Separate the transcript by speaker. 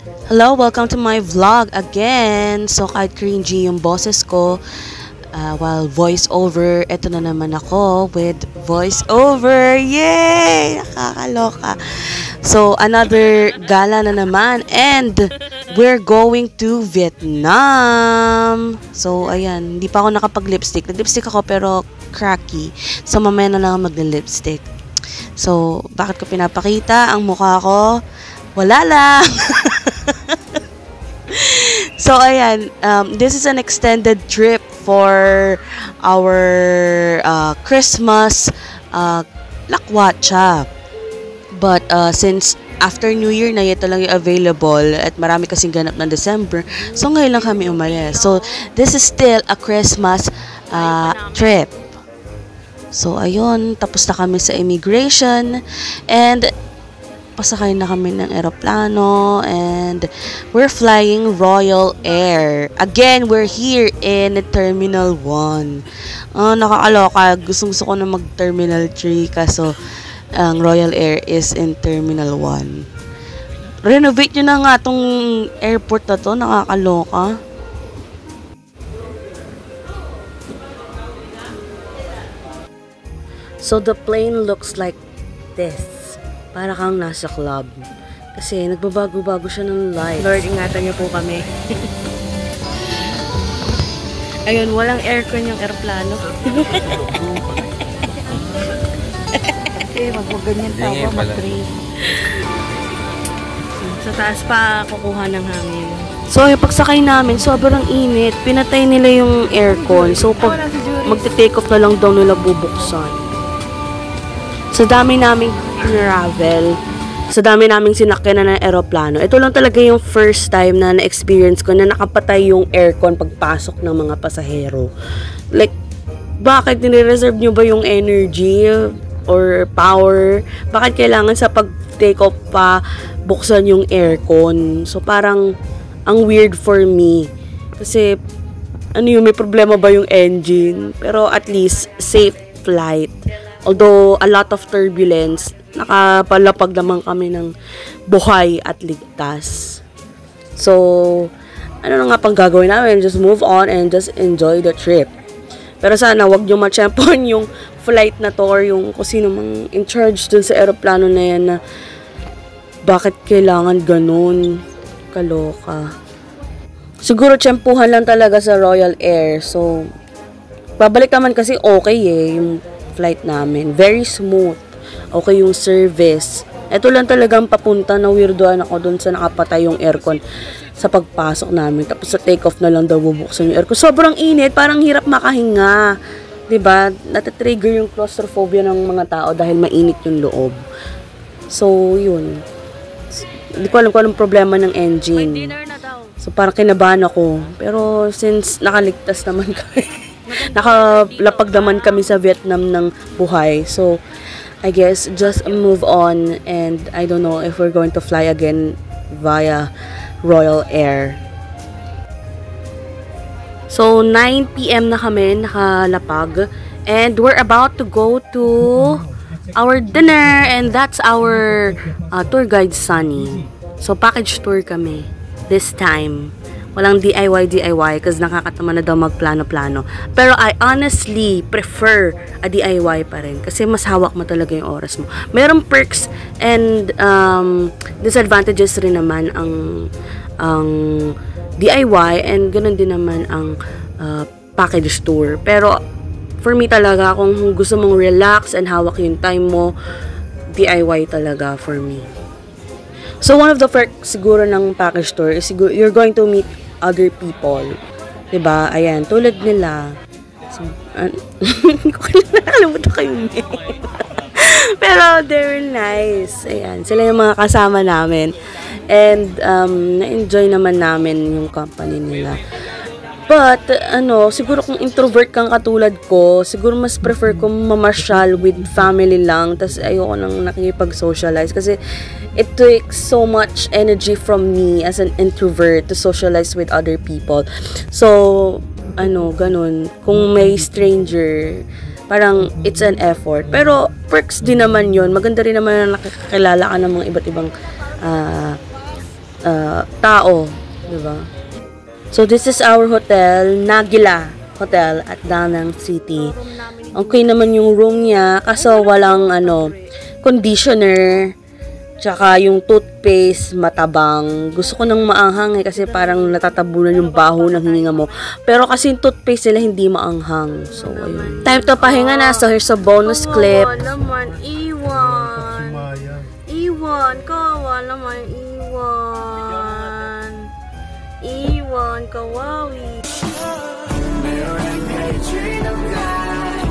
Speaker 1: Hello, welcome to my vlog again. So kahit cringy yung boses ko, while voice over, eto na naman ako with voice over. Yay! Nakakaloka. So another gala na naman and we're going to Vietnam. So ayan, hindi pa ako nakapag-lipstick. Nag-lipstick ako pero cracky. So mamaya na lang mag-lipstick. So bakit ko pinapakita ang mukha ko? Wala lang. So ayan, this is an extended trip for our Christmas lakwatsa. But since after New Year na ito lang yung available at marami kasing ganap ng December, so ngayon lang kami umalis. So this is still a Christmas trip. So ayun, tapos na kami sa immigration and pasakay na kami ng eroplano and we're flying Royal Air. Again, we're here in Terminal 1. Nakakaloka. Gusto ko na mag-Terminal 3 kaso ang Royal Air is in Terminal 1. Renovate nyo na nga tong airport na to. Nakakaloka. So the plane looks like this. Para kang nasa club. Kasi nagbabago-bago siya ng lights. Lord, ingatan niyo po kami. Ayun, walang aircon yung aeroplano. Kasi magpaganyan pa ako, mag-breathe. Sa taas pa kukuha ng hangin. So, yung pagsakay namin, sobrang init. Pinatay nila yung aircon. So, pag magte-take off na lang daw nila bubuksan. Sa dami naming travel, sa dami naming sinakyan na ng aeroplano, ito lang talaga yung first time na na-experience ko na nakapatay yung aircon pagpasok ng mga pasahero. Like, bakit nire-reserve nyo ba yung energy or power? Bakit kailangan sa pag-take off pa buksan yung aircon? So, parang ang weird for me. Kasi, may problema ba yung engine? Pero at least, safe flight. Although, a lot of turbulence, nakapalapag naman kami ng buhay at ligtas. So, ano na nga pang gagawin namin? Just move on and just enjoy the trip. Pero sana, wag nyo ma-champon yung flight na to or yung kung sino mang in charge dun sa aeroplano na yan na bakit kailangan ganun? Kaloka. Siguro, tsempuhan lang talaga sa Royal Air. So, babalik naman kasi okay yung flight namin. Very smooth. Okay yung service. Ito lang talagang papunta na weirdoan ako dun sa nakapatay yung aircon sa pagpasok namin. Tapos sa take-off na lang daw bubuksan yung aircon. Sobrang init. Parang hirap makahinga. Diba? Natatrigger yung claustrophobia ng mga tao dahil mainit yung loob. So, yun. Hindi ko alam kung anong problema ng engine. So, parang kinabahan ako. Pero since nakaligtas naman kami, nakalapag naman kami sa Vietnam ng buhay. So, I guess, just move on. And I don't know if we're going to fly again via Royal Air. So, 9 PM na kami nakalapag. And we're about to go to our dinner. And that's our tour guide, Sunny. So, package tour kami this time. Walang DIY kasi nakakatama na daw magplano-plano. Pero I honestly prefer a DIY pa rin kasi mas hawak mo talaga yung oras mo. Merong perks and disadvantages rin naman ang DIY and ganoon din naman ang package tour. Pero for me talaga, kung gusto mong relax and hawak yung time mo, DIY talaga for me. So one of the perks siguro ng package tour is you're going to meet other people. Diba? Ayan, tulad nila. So, hindi ko nakalimutan kayong name. Pero, they're nice. Ayan, sila yung mga kasama namin. And, na-enjoy naman namin yung company nila. But, siguro kung introvert kang katulad ko, siguro mas prefer ko mamasyal with family lang. Tas ayoko nang nakikipag-socialize. Kasi, it takes so much energy from me as an introvert to socialize with other people. So, ganun. Kung may stranger, parang it's an effort. Pero, perks din naman yon. Maganda rin naman na nakakilala ka ng mga iba't ibang tao, diba? So, this is our hotel, Nagila Hotel at Danang City. Okay naman yung room niya, kaso walang, conditioner, tsaka yung toothpaste, matabang. Gusto ko nang maanghang kasi parang natatabunan yung baho ng hininga mo. Pero kasi yung toothpaste nila hindi maanghang. So, ayun. Time to pahinga na. So, here's a bonus clip. Kawawa naman, Iwan. Iwan, kawawa naman, Iwan. Iwan, kawawi. Meron ang hatred ng God,